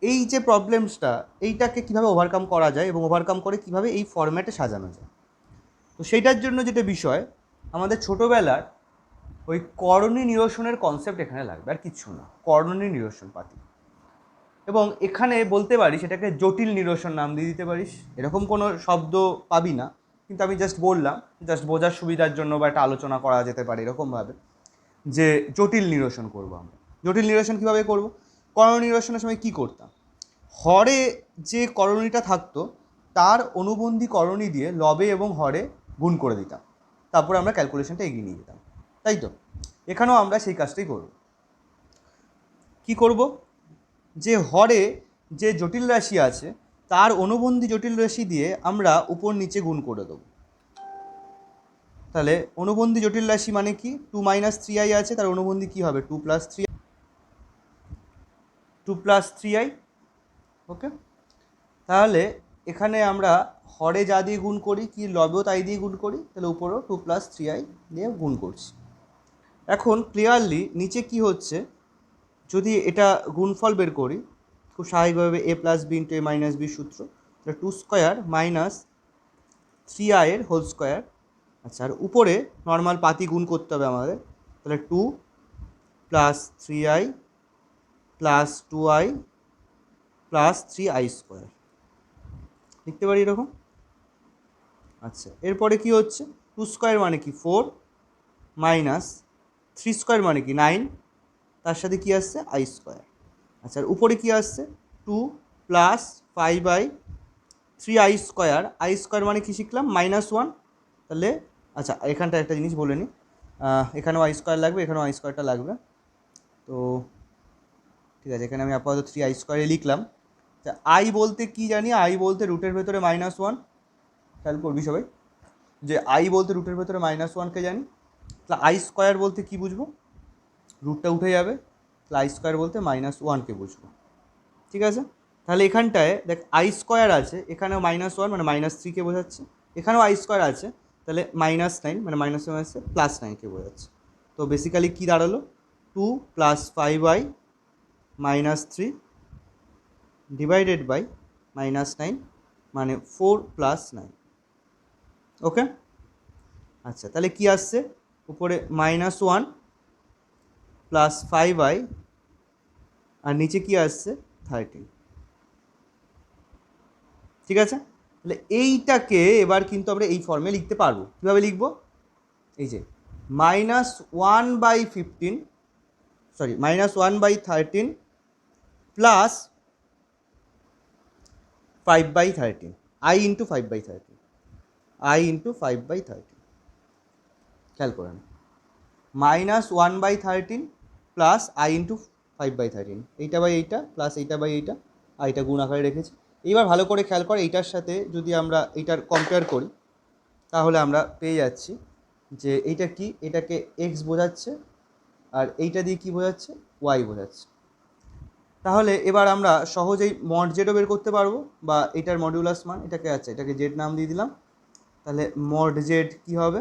এই যে প্রবলেমসটা, এইটাকে কীভাবে ওভারকাম করা যায় এবং ওভারকাম করে কীভাবে এই ফর্ম্যাটে সাজানো যায়, তো সেইটার জন্য যেটা বিষয় আমাদের ছোটোবেলার ওই করণী নিরসনের কনসেপ্ট এখানে লাগবে, আর কিচ্ছু না, করণী নিরসন পাতি। এবং এখানে বলতে পারিস এটাকে জটিল নিরসন নাম দিয়ে দিতে পারিস, এরকম কোনো শব্দ পাবি না, কিন্তু আমি জাস্ট বললাম, জাস্ট বোঝার সুবিধার জন্য বা একটা আলোচনা করা যেতে পারে এরকমভাবে যে জটিল নিরসন করব আমরা। জটিল নিরসন কীভাবে করব? করণ নিরসনের সময় কী করতাম, হরে যে করণীটা থাকতো তার অনুবন্ধী করণী দিয়ে লবে এবং হরে গুণ করে দিতাম, তারপরে আমরা ক্যালকুলেশনটা এগিয়ে নিয়ে যেতাম, তাই তো? এখানেও আমরা সেই কাজটাই করব। কি করব, যে হরে যে জটিল রাশি আছে তার অনুবন্ধী জটিল রাশি দিয়ে আমরা উপর নিচে গুণ করে দেবো। তাহলে অনুবন্ধী জটিল রাশি মানে কি, 2 মাইনাস 3i আছে, তার অনুবন্ধী কী হবে 2 প্লাস 3i। ওকে, তাহলে এখানে আমরা হরে যা দিয়ে গুণ করি কি লবেও তাই দিয়ে গুণ করি, তাহলে উপরেও 2 প্লাস 3i দিয়ে গুণ করছি। এখন ক্লিয়ারলি নিচে কি হচ্ছে, যদি এটা গুণফল বের করি খুব স্বাভাবিকভাবে a plus b into a minus b সূত্র, তাহলে 2 স্কোয়ার মাইনাস 3i এর হোল স্কোয়ার। আচ্ছা, আর উপরে নর্মাল পাতি গুণ করতে হবে আমাদের, তাহলে 2 plus 3i plus 2i plus 3i square লিখতে পারি এরকম। আচ্ছা, এরপরে কি হচ্ছে, 2 স্কোয়ার মানে কি 4 মাইনাস 3 স্কোয়ার মানে কি 9, তার সাথে কি আসছে i স্কোয়ার। আচ্ছা, আর উপরে কি আসছে 2 plus 5i 3i square, i square মানে কি শিখলাম -1। তাহলে আচ্ছা এখানটা একটা জিনিস বলে নিই, এখানেও i স্কোয়ার লাগবে, এখানেও i স্কোয়ারটা লাগবে, তো ঠিক আছে এখানে আমি আপাতত 3i স্কোয়ারে লিখলাম। তা i বলতে কি জানি, i বলতে রুটের ভেতরে -1, খেয়াল করবি সবাই যে i বলতে রুটের ভেতরে -1কে জানি। তাহলে i স্কোয়ার বলতে কি বুঝবো, রুটটা উঠে যাবে, তাহলে i স্কোয়ার বলতে -1কে বুঝবো। ঠিক আছে, তাহলে এখানটায় দেখ i স্কোয়ার আছে, এখানেও -1 মানে -3কে বোঝাচ্ছে, এখানেও i স্কোয়ার আছে, তাহলে -9 মানে -1 আসছে +9কে বোঝাচ্ছে। তো বেসিক্যালি কী দাঁড়ালো 2 প্লাস 5i -3 ডিভাইডেড বাই -9 মানে 4 প্লাস 9। ওকে, আচ্ছা তাহলে কি আসছে উপরে -1 প্লাস 5i আর নিচে কি আসছে 13। ঠিক আছে, তাহলে এইটাকে এবার কিন্তু আমরা এই ফর্মে লিখতে পারবো। কীভাবে লিখবো, এই যে -1/15 sorry -1/13 plus 5/13, i into 5/13, i into 5/13, খেয়াল করে না, -1/13 প্লাস i ইন্টু 5/13, এইটা বাই এইটা প্লাস এইটা বাই এইটা, আর এইটা গুণ আকারে রেখেছি। এইবার ভালো করে খেয়াল করে, এইটার সাথে যদি আমরা এইটার কম্পেয়ার করি তাহলে আমরা পেয়ে যাচ্ছি যে এইটা কি, এটাকে এক্স বোঝাচ্ছে আর এইটা দিয়ে কি বোঝাচ্ছে, ওয়াই বোঝাচ্ছে। তাহলে এবার আমরা সহজেই মড জেডও বের করতে পারবো, বা এটার মডিউলাস মান, এটাকে আচ্ছা এটাকে জেড নাম দিয়ে দিলাম। তাহলে মড জেড কী হবে,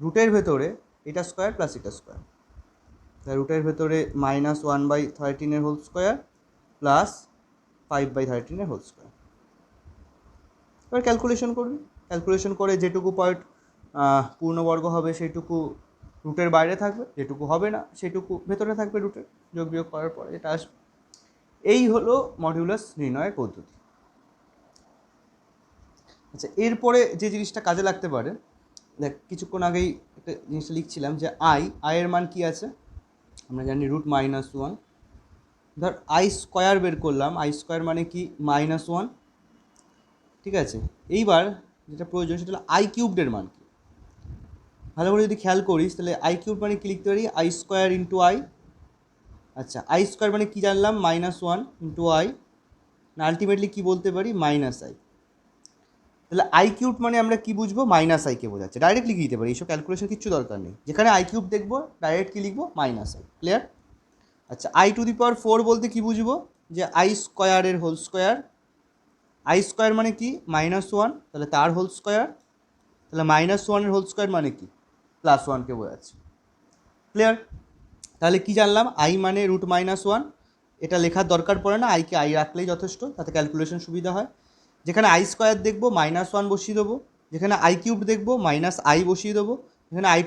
রুটের ভেতরে এটা স্কোয়ার প্লাস এটা স্কোয়ার, তাহলে রুটের ভেতরে -1/13 whole square plus 5/13 whole square. এবার ক্যালকুলেশন করবি, ক্যালকুলেশন করে যেটুকু পয়েন্ট পূর্ণবর্গ হবে সেইটুকু রুটের বাইরে থাকবে, যেটুকু হবে না সেটুকু ভেতরে থাকবে রুটের, যোগ বিয়োগ করার পরে এটা আসবে। এই হলো মডিউলাস নির্ণয়ের পদ্ধতি। আচ্ছা, এরপরে যে জিনিসটা কাজে লাগতে পারে, দেখ কিছুক্ষণ আগেই একটা জিনিসটা লিখছিলাম যে আয়ের মান কি আছে, আমরা জানি √-1। ধর আই স্কোয়ার বের করলাম, আই স্কোয়ার মানে কি -1, ঠিক আছে। এইবার যেটা প্রয়োজন সেটা হলো আই কিউবডের মান কি। ভালো করে যদি খেয়াল করিস তাহলে আই কিউব মানে কি লিখতে পারি, আই স্কোয়ার ইন্টু আই। আচ্ছা, আই স্কোয়ার মানে কি জানলাম, -1 ইন্টু আই, না আলটিমেটলি কী বলতে পারি, -i। তাহলে আই কিউব মানে আমরা কি বুঝবো, -i-কে বোঝাচ্ছে, ডাইরেক্ট লিখে দিতে পারি, এইসব ক্যালকুলেশন কিচ্ছু দরকার নেই। যেখানে আই কিউব দেখবো ডাইরেক্ট কি লিখবো, -i। ক্লিয়ার? আচ্ছা, i⁴ বলতে কি বুঝবো, যে আই স্কোয়ারের হোল স্কোয়ার। আই স্কোয়ার মানে কি, -1, তাহলে তার হোল স্কোয়ার, তাহলে -1-এর হোল স্কোয়ার মানে কি, +1কে বোঝাচ্ছে। ক্লিয়ার? তাহলে কি জানলাম, আই মানে √-1, এটা লেখার দরকার পড়ে না, আইকে আই রাখলেই যথেষ্ট, তাতে ক্যালকুলেশন সুবিধা হয়। যেখানে আই স্কোয়ার দেখবো -1 বসিয়ে দেবো, যেখানে আই কিউব দেখবো -i বসিয়ে দেবো, যেখানে i⁴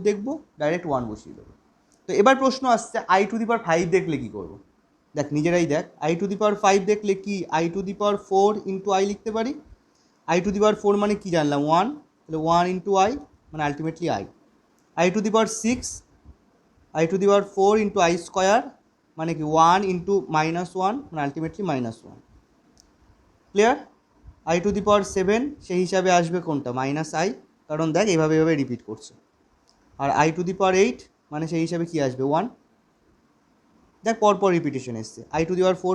দেখবো ডাইরেক্ট 1 বসিয়ে দেবো। তো এবার প্রশ্ন আসছে i⁵ দেখলে কী করবো, দেখ নিজেরাই দেখ, i⁵ দেখলে কি i⁴ ইন্টু আই লিখতে পারি। i⁴ মানে কি জানলাম, 1, তাহলে 1 ইন্টু আই মানে ultimately I. i⁴ i⁴ into I square মানে কি 1 ইন্টু -1 মানে আলটিমেটলি -1। ক্লিয়ার? i⁷ সেই হিসাবে আসবে কোনটা, -i, কারণ দেখ এইভাবে এভাবে রিপিট করছে। আর i⁸ মানে সেই হিসাবে কি আসবে, 1। দেখ পরপর রিপিটেশন এসছে, i⁴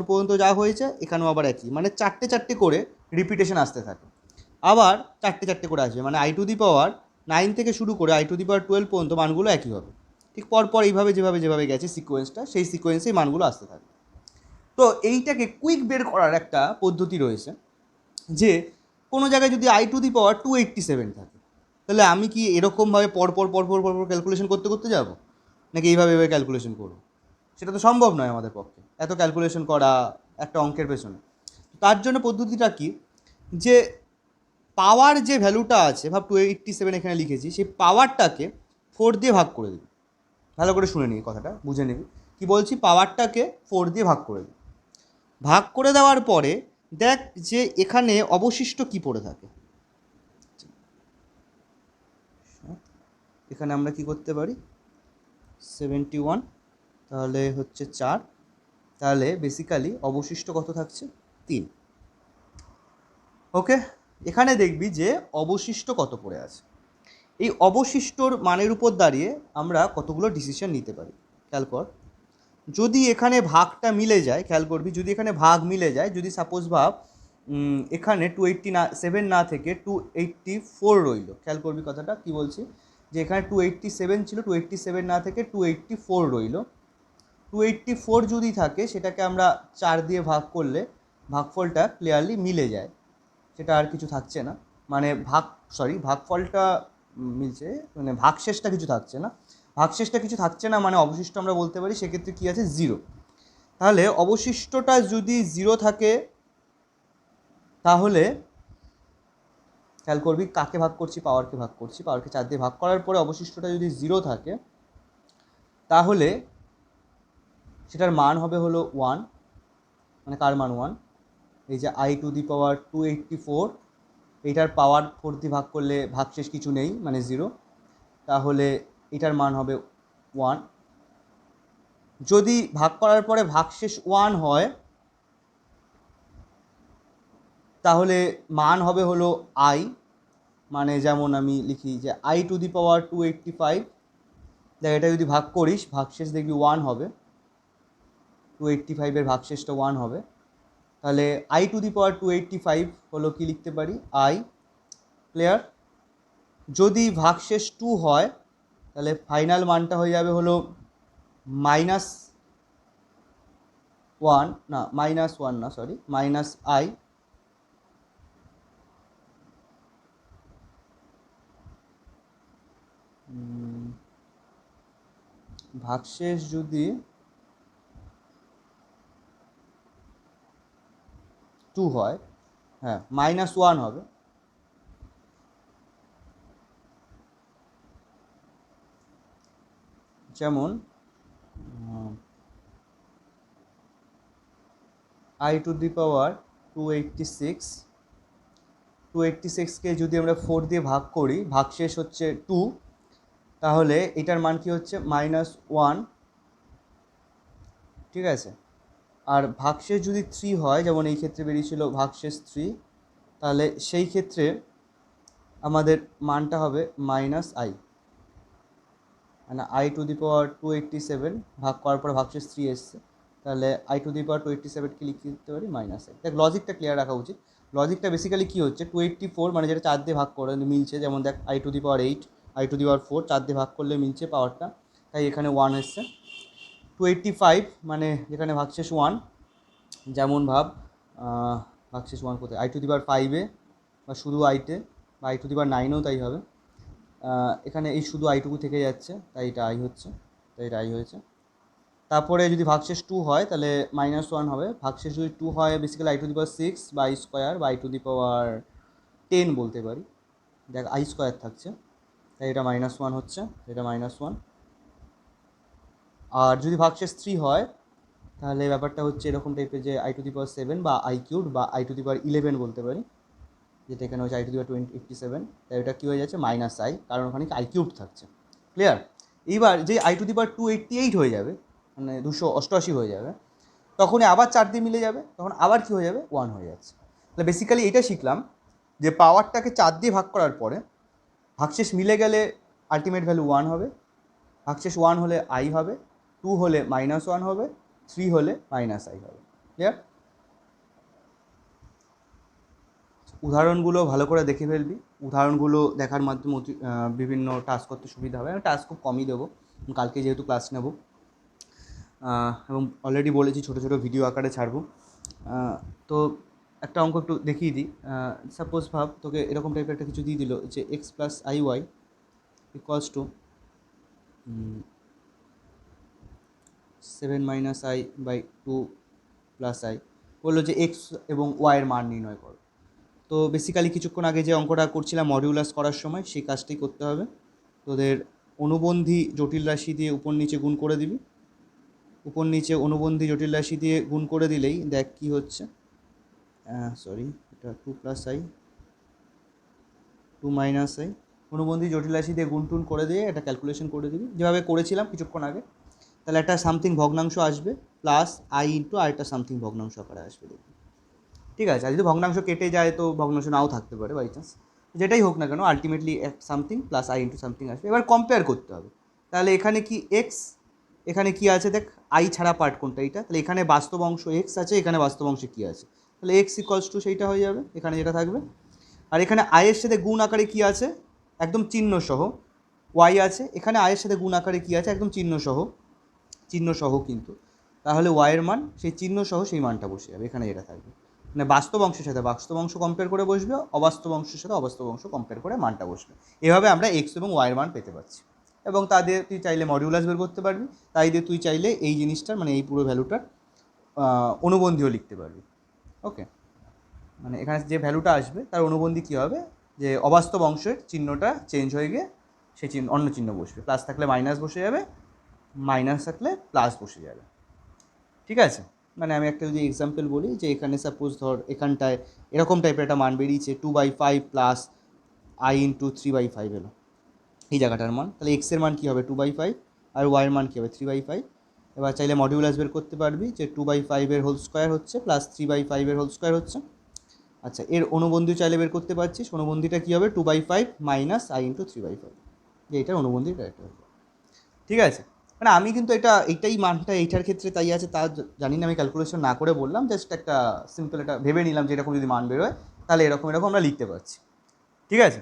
পর্যন্ত যা হয়েছে এখানেও আবার একই, মানে চারটে চারটে করে রিপিটেশন আসতে থাকে, আবার চারটে চারটে করে আসবে, মানে i⁹ থেকে শুরু করে i⁴ পর্যন্ত মানগুলো একই হবে। ঠিক পরপর এইভাবে যেভাবে যেভাবে গেছে সিকোয়েন্সটা, সেই সিকোয়েন্সেই মানগুলো আসতে থাকে। তো এইটাকে কুইক বের করার একটা পদ্ধতি রয়েছে, যে কোনো জায়গায় যদি i⁻287 থাকে, তাহলে আমি কি এরকমভাবে পরপর পরপর পরপর ক্যালকুলেশন করতে করতে যাব, নাকি এইভাবে এভাবে ক্যালকুলেশন করব? সেটা তো সম্ভব নয় আমাদের পক্ষে, এত ক্যালকুলেশন করা একটা অঙ্কের পেছনে। তার জন্য পদ্ধতিটা কি, যে পাওয়ার যে ভ্যালুটা আছে, ভাব 287 এখানে লিখেছি, সেই পাওয়ারটাকে 4 দিয়ে ভাগ করে দিবি। ভালো করে শুনে নিবি কথাটা, বুঝে নিবি কি বলছি। পাওয়ারটাকে 4 দিয়ে ভাগ করে দিবি। ভাগ করে দেওয়ার পরে দেখ যে এখানে অবশিষ্ট কি পড়ে থাকে। এখানে আমরা কি করতে পারি, 71, তাহলে হচ্ছে 4, তাহলে বেসিক্যালি অবশিষ্ট কত থাকছে, 3। ওকে, এখানে দেখবি যে অবশিষ্ট কত পড়ে আছে। এই অবশিষ্টর মানের উপর দাঁড়িয়ে আমরা কতগুলো ডিসিশন নিতে পারি। খেয়াল কর, যদি এখানে ভাগটা মিলে যায়, খেয়াল করবি, যদি এখানে ভাগ মিলে যায়, যদি সাপোজ ভাব এখানে 287 না থেকে 284 রইল, খেয়াল করবি কথাটা কি বলছি, যে এখানে 287 ছিল, 287 না থেকে 284 রইল। 284 যদি থাকে সেটাকে আমরা 4 দিয়ে ভাগ করলে ভাগফলটা ক্লিয়ারলি মিলে যায়, সেটা আর কিছু থাকছে না, মানে ভাগফলটা মিলছে, মানে ভাগশেষটা কিছু থাকছে না, ভাগশেষটা কিছু থাকছে না মানে অবশিষ্ট আমরা বলতে পারি সেক্ষেত্রে কী আছে, 0। তাহলে অবশিষ্টটা যদি 0 থাকে, তাহলে খেয়াল করবি কাকে ভাগ করছি, পাওয়ারকে ভাগ করছি, পাওয়ারকে 4 দিয়ে ভাগ করার পরে অবশিষ্টটা যদি 0 থাকে, তাহলে সেটার মান হবে হলো 1, মানে কার মান 1, এই যে i⁴ এইটার পাওয়ার 4 দিয়ে ভাগ করলে ভাগশেষ কিছু নেই মানে 0, তাহলে এটার মান হবে 1। যদি ভাগ করার পরে ভাগশেষ 1 হয়, তাহলে মান হবে হলো আই, মানে যেমন আমি লিখি যে আই টু দি পাওয়ার 285, দেখ এটা যদি ভাগ করিস ভাগশেষ দেখবি 1 হবে, 285-এর ভাগশেষটা 1 হবে। তাহলে আই টু দি পাওয়ার 285 হলো কি লিখতে পারি, আই। ক্লিয়ার? যদি ভাগশেষ 2 হয় তাহলে ফাইনাল মানটা হয়ে যাবে হলো -1, না -1 না, সরি, -i। ভাগশেষ যদি 2 হয়, হ্যাঁ -1 হবে। যেমন আই টু দি পাওয়ার 286কে যদি আমরা 4 দিয়ে ভাগ করি, ভাগশেষ হচ্ছে 2, তাহলে এটার মান কি হচ্ছে -1, ঠিক আছে। আর ভাগশেষ যদি 3 হয়, যেমন এই ক্ষেত্রে বেরিয়েছিল ভাগশেষ 3, তাহলে সেই ক্ষেত্রে আমাদের মানটা হবে -i, মানে আই টু দি পাওয়ার 287 ভাগ করার পরে ভাগশেষ 3 এসছে, তাহলে আই টু দি পাওয়ার 287কে লিখে দিতে পারি -i। দেখ লজিকটা ক্লিয়ার রাখা উচিত। লজিকটা বেসিক্যালি কী হচ্ছে, 284 মানে যেটা 4 দিয়ে ভাগ করে মিলছে, যেমন দেখ i to the power 8, i to the power 4, 4 দিয়ে ভাগ করলে মিলছে পাওয়ারটা, তাই এখানে 1 এসছে। 285 মানে যেখানে ভাগশেষ 1, যেমন ভাব ভাগশেষ 1 কোথায়, আই টু দি পাওয়ার 5-এ বা শুধু আইতে, বা আই টু দি পাওয়ার 9-এও তাই হবে। এখানে এই শুধু আইটুকু থেকে যাচ্ছে, তাই এটা আই হচ্ছে, তাই এটা আই হয়েছে। তারপরে যদি ভাগশেষ 2 হয় তাহলে -1 হবে। ভাগশেষ যদি 2 হয় বেসিক্যালি আই টু দি পাওয়ার 6 বা আই স্কোয়ার বা আই টু দি পাওয়ার 10 বলতে পারি। দেখ আই স্কোয়ার থাকছে, তাই এটা -1 হচ্ছে, এটা -1। আর যদি ভাগশেষ 3 হয় তাহলে ব্যাপারটা হচ্ছে এরকম টাইপের, যে আই টু দি পাওয়ার 7 বা আই কিউব বা আই টু দি পাওয়ার 11 বলতে পারি, যেটা এখানে হচ্ছে আই টু দি পাওয়ার 287, তাই এটা কী হয়ে যাচ্ছে -i, কারণ ওখানে কি আই কিউব থাকছে। ক্লিয়ার? এইবার যে আই টু দি পাওয়ার 288 হয়ে যাবে, মানে 288 হয়ে যাবে, তখনই আবার 4 দিয়ে মিলে যাবে, তখন আবার কী হয়ে যাবে, 1 হয়ে যাচ্ছে। তাহলে বেসিক্যালি এটা শিখলাম যে পাওয়ারটাকে 4 দিয়ে ভাগ করার পরে ভাগশেষ মিলে গেলে আলটিমেট ভ্যালু 1 হবে, ভাগশেষ 1 হলে i হবে, 2 হলে -1 হবে, 3 হলে -i হবে। ক্লিয়ার? উদাহরণগুলো ভালো করে দেখে ফেলবি, উদাহরণগুলো দেখার মাধ্যমে বিভিন্ন টাস্ক করতে সুবিধা হবে। আমি টাস্ক খুব কমই দেবো, কালকে যেহেতু ক্লাস নেব, এবং অলরেডি বলেছি ছোটো ছোটো ভিডিও আকারে ছাড়বো। তো একটা অঙ্ক একটু দেখিয়ে দিই। সাপোজ ভাব তোকে এরকম টাইপের একটা কিছু দিয়ে দিল যে x + iy equals to 7 - i/2 + i, বললো যে x এবং y এর মান নির্ণয় করো। তো বেসিক্যালি কিছুক্ষণ আগে যে অঙ্কটা করছিলাম মডিউলাস করার সময়, সেই কাজটাই করতে হবে। তোদের অনুবন্ধী জটিল রাশি দিয়ে উপর নিচে গুণ করে দিবি, উপর নিচে অনুবন্ধী জটিল রাশি দিয়ে গুণ করে দিলেই দেখ কী হচ্ছে, সরি এটা 2 + i 2 - i, অনুবন্ধী জটিল রাশি দিয়ে গুণ টুন করে দিয়ে এটা ক্যালকুলেশন করে দিবি যেভাবে করেছিলাম কিছুক্ষণ আগে। তাহলে একটা সামথিং ভগ্নাংশ আসবে প্লাস i ইন্টু আর একটা সামথিং ভগ্নাংশ আকারে আসবে, দেখবি। ঠিক আছে? আর যদি ভগ্নাংশ কেটে যায় তো ভগ্নাংশ নাও থাকতে পারে বাই চান্স, যেটাই হোক না কেন ultimately something plus i into something আসবে। এবার কম্পেয়ার করতে হবে। তাহলে এখানে কি এক্স, এখানে কি আছে দেখ, আই ছাড়া পার্ট কোনটা, এইটা। তাহলে এখানে বাস্তব অংশ এক্স আছে, এখানে বাস্তব অংশে কী আছে, তাহলে এক্স ইকুয়ালস টু সেইটা হয়ে যাবে, এখানে যেটা থাকবে। আর এখানে আয়ের সাথে গুণ আকারে কী আছে, একদম চিহ্ন সহ ওয়াই আছে, এখানে আয়ের সাথে গুণ আকারে কী আছে, একদম চিহ্ন সহ কিন্তু, তাহলে ওয়াইয়ের মান সেই চিহ্ন সহ সেই মানটা বসে যাবে, এখানে যেটা থাকবে। মানে বাস্তব অংশের সাথে বাস্তব অংশ কম্পেয়ার করে বসবে, অবাস্তব অংশের সাথে অবাস্তব অংশ কম্পেয়ার করে মানটা বসবে। এভাবে আমরা এক্স এবং ওয়াইয়ের মান পেতে পারছি, এবং তা দিয়ে তুই চাইলে মডিউলাস বের করতে পারবি, তাই দিয়ে তুই চাইলে এই জিনিসটার মানে এই পুরো ভ্যালুটার অনুবন্ধীও লিখতে পারবি। ওকে, মানে এখানে যে ভ্যালুটা আসবে তার অনুবন্ধী কী হবে, যে অবাস্তব অংশের চিহ্নটা চেঞ্জ হয়ে গিয়ে সেই চিহ্ন অন্য চিহ্ন বসবে, প্লাস থাকলে মাইনাস বসে যাবে, মাইনাস থাকলে প্লাস বসে যাবে। ঠিক আছে? মানে আমি একটা যদি এক্সাম্পল বলি, যে এখানে সাপোজ ধর এখানটায় এরকম টাইপের একটা মান বেরিয়েছে 2/5 প্লাস i ইন্টু 3/5 এলো এই জায়গাটার মান, তাহলে এক্সের মান কী হবে 2/5 আর ওয়াইয়ের মান কী হবে 3/5। এবার চাইলে মডিউলাস বের করতে পারবি যে 2/5 হোল স্কোয়ার হচ্ছে প্লাস 3/5 হোল স্কোয়ার হচ্ছে, আচ্ছা, এর অনুবন্ধী চাইলে বের করতে পারছিস। অনুবন্ধীটা কী হবে? 2/5 মাইনাস আই ইন্টু 3/5, যে এইটার অনুবন্ধী ডাইরেক্ট হবে। ঠিক আছে, মানে আমি কিন্তু এইটাই মানটা এইটার ক্ষেত্রে তাই আছে তা জানি না, আমি ক্যালকুলেশন না করে বললাম, জাস্ট একটা সিম্পল এটা ভেবে নিলাম যে এরকম যদি মান বেরোয় তাহলে এরকম আমরা লিখতে পারছি। ঠিক আছে,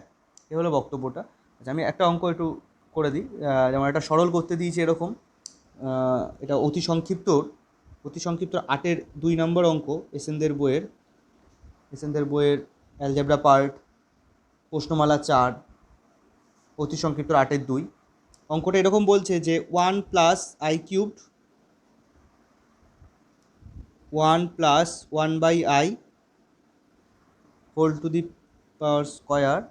এ হলো বক্তব্যটা। আচ্ছা, আমি একটা অঙ্ক একটু করে দিই। যেমন একটা সরল করতে দিয়েছি এরকম, এটা অতি সংক্ষিপ্ত 8-এর 2 নম্বর অঙ্ক, এসেনদের বইয়ের অ্যালজেব্রা পার্ট, প্রশ্নমালা 4, অতি সংক্ষিপ্ত 8-এর 2। অঙ্কটা এরকম বলছে যে 1 plus i cubed 1 plus 1/i whole to the power square,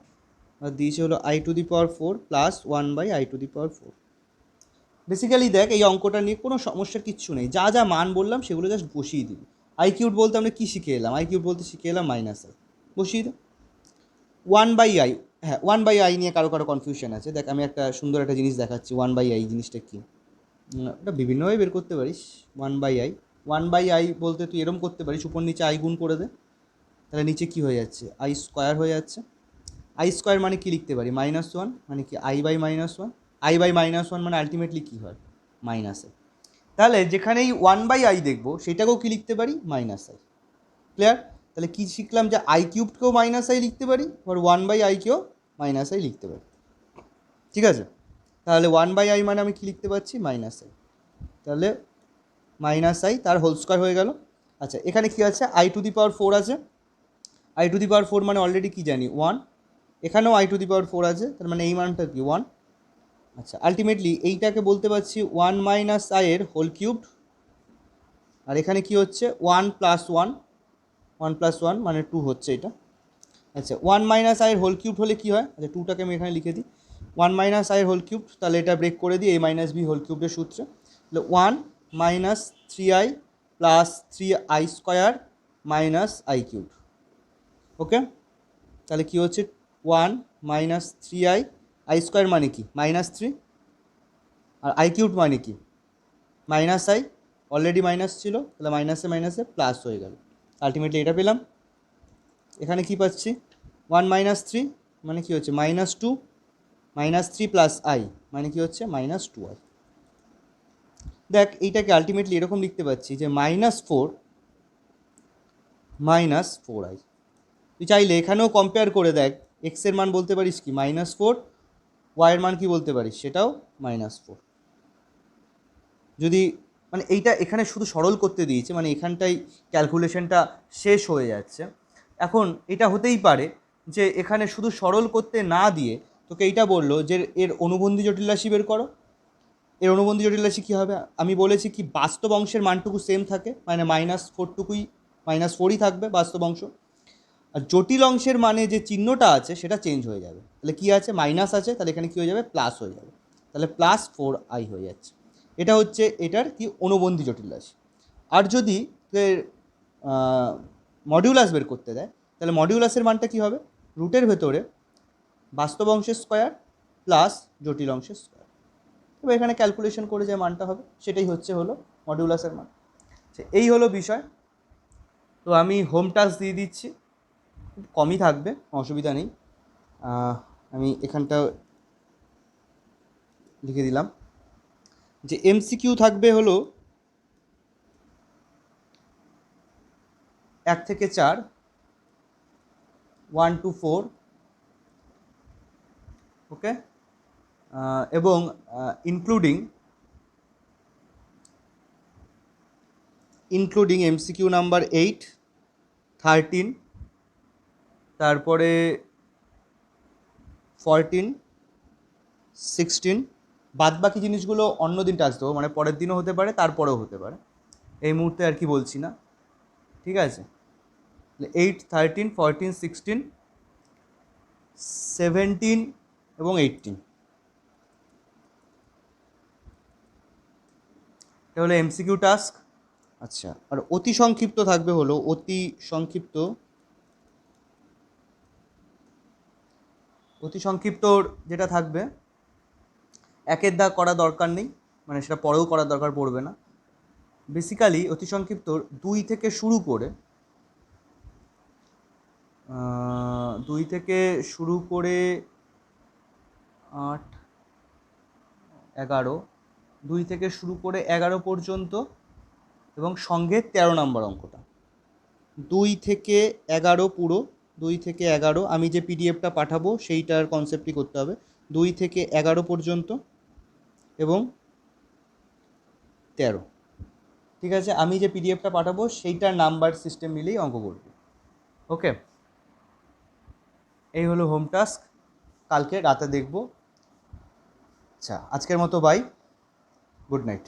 আর দিয়েছে হলো i to the power 4 plus 1/i to the power 4। Basically দেখ, এই অঙ্কটা নিয়ে কোনো সমস্যার কিচ্ছু নেই, যা যা মান বললাম সেগুলো জাস্ট বসিয়ে দিবি। আই কিউব বলতে আমরা কী শিখে এলাম? আই কিউব বলতে শিখে এলাম মাইনাস আই, বসিয়ে দে। 1/i, হ্যাঁ 1/i নিয়ে কারো কনফিউশন আছে, দেখ আমি একটা সুন্দর একটা জিনিস দেখাচ্ছি। 1/i জিনিসটা কী, ওটা বিভিন্নভাবে বের করতে পারিস। 1/i বলতে তুই এরম করতে পারিস, উপর নিচে আই গুণ করে দে, তাহলে নিচে কী হয়ে যাচ্ছে? আই স্কোয়ার হয়ে যাচ্ছে। আই স্কোয়ার মানে কি লিখতে পারি? -1 মানে কি i/-1। i/-1 মানে আলটিমেটলি কী হয়? মাইনাসে। তাহলে যেখানেই 1/i দেখবো সেটাকেও কি লিখতে পারি? -i। ক্লিয়ার? তাহলে কী শিখলাম? যে আই কিউবকেও -i লিখতে পারি, আবার 1/i কেও -i লিখতে পারি। ঠিক আছে, তাহলে 1/i মানে আমি কী লিখতে পারছি? -i। তাহলে -i তার হোল স্কোয়ার হয়ে গেল। আচ্ছা, এখানে কী আছে? i টু দি পাওয়ার 4 আছে। i টু দি পাওয়ার 4 মানে অলরেডি কী জানি? 1। এখানেও i টু দি পাওয়ার 4 আছে, তার মানে এই মানটা কি? 1। আচ্ছা, আলটিমেটলি এইটাকে বলতে পারছি 1 মাইনাস i এর হোল কিউবড, আর এখানে কি হচ্ছে? 1 প্লাস 1, 1 প্লাস 1 মানে 2 হচ্ছে এটা। আচ্ছা, 1 মাইনাস i এর হোল কিউবড হলে কী হয়? আচ্ছা, 2টাকে আমি এখানে লিখে দিই। 1 মাইনাস i এর হোল কিউবড, তাহলে এটা ব্রেক করে দিই a মাইনাস b হোল কিউবের সূত্রে। তাহলে 1 minus 3i plus 3i square minus i cubed. Okay, তাহলে কী হচ্ছে? 1 মাইনাস 3i, আই স্কোয়ার মানে কি? -3, আর আই কিউব মানে কি? -i, অলরেডি মাইনাস ছিল, তাহলে মাইনাসে মাইনাসে প্লাস হয়ে গেল। আলটিমেটলি এটা পেলাম। এখানে কি পাচ্ছি? 1 মাইনাস 3 মানে কি হচ্ছে? -2, -3 প্লাস i মানে কি হচ্ছে? -2i। দেখ, এইটাকে আলটিমেটলি এরকম লিখতে পাচ্ছি যে -4 -4i। তুই চাইলে এখানেও কম্পেয়ার করে দেখ, এক্সের মান বলতে পারিস কি? -4, ওয়াইয়ের মান কি বলতে পারিস? সেটাও -4। যদি মানে এইটা এখানে শুধু সরল করতে দিয়েছে, মানে এখানটাই ক্যালকুলেশনটা শেষ হয়ে যাচ্ছে। এখন এটা হতেই পারে যে এখানে শুধু সরল করতে না দিয়ে তোকে এইটা বললো যে এর অনুবন্ধী জটিল রাশি বের করো। এর অনুবন্ধী জটিল রাশি কী হবে? আমি বলেছি কি বাস্তব অংশের মানটুকু সেম থাকে, মানে -4টুকুই -4ই থাকবে বাস্তব অংশ, আর জটিল অংশের মানে যে চিহ্নটা আছে সেটা চেঞ্জ হয়ে যাবে। তাহলে কী আছে? মাইনাস আছে, তাহলে এখানে কী হয়ে যাবে? প্লাস হয়ে যাবে, তাহলে +4i হয়ে যাচ্ছে। এটা হচ্ছে এটার কি? অনুবন্ধী জটিল রাশি। আর যদি মডিউলাস বের করতে দেয়, তাহলে মডিউলাসের মানটা কী হবে? রুটের ভেতরে বাস্তব অংশের স্কোয়ার প্লাস জটিল অংশের স্কোয়ার। তবে এখানে ক্যালকুলেশন করে যে মানটা হবে সেটাই হলো মডিউলাসের মান। এই হলো বিষয়। তো আমি হোম টাস্ক দিয়ে দিচ্ছি, কমই থাকবে, অসুবিধা নেই। আমি এখানটা লিখে দিলাম যে এমসিকিউ থাকবে হলো 1 থেকে 4, 1 to 4, ওকে, এবং ইনক্লুডিং এমসিকিউ নাম্বার 8, 13, তারপরে 14, 16। বাদ বাকি জিনিসগুলো অন্য দিন টাস্ক দেবো, মানে পরের দিনও হতে পারে, তারপরেও হতে পারে, এই মুহূর্তে আর কি বলছি না। ঠিক আছে, 8, 13, 14, 16, 17 এবং 18, এটা হলো এমসিকিউ টাস্ক। আচ্ছা, আর অতি সংক্ষিপ্ত থাকবে হলো অতি সংক্ষিপ্তর যেটা থাকবে, একের দাগ করা দরকার নেই, মানে সেটা পরেও করার দরকার পড়বে না। বেসিক্যালি অতি সংক্ষিপ্তর 2 থেকে শুরু করে 2 থেকে শুরু করে 8, 11, 2 থেকে শুরু করে 11 পর্যন্ত এবং সঙ্গে 13 নম্বর অঙ্কটা। 2 থেকে 11 পুরো, 2 থেকে 11 আমি যে পিডিএফটা পাঠাবো সেইটার কনসেপ্টই করতে হবে। 2 থেকে 11 পর্যন্ত এবং 13, ঠিক আছে? আমি যে পিডিএফটা পাঠাবো সেইটার নাম্বার সিস্টেম মিলেই অঙ্ক করবে। ওকে, এই হলো হোম টাস্ক, কালকে রাতে দেখব। আচ্ছা, আজকের মতো বাই, গুড নাইট।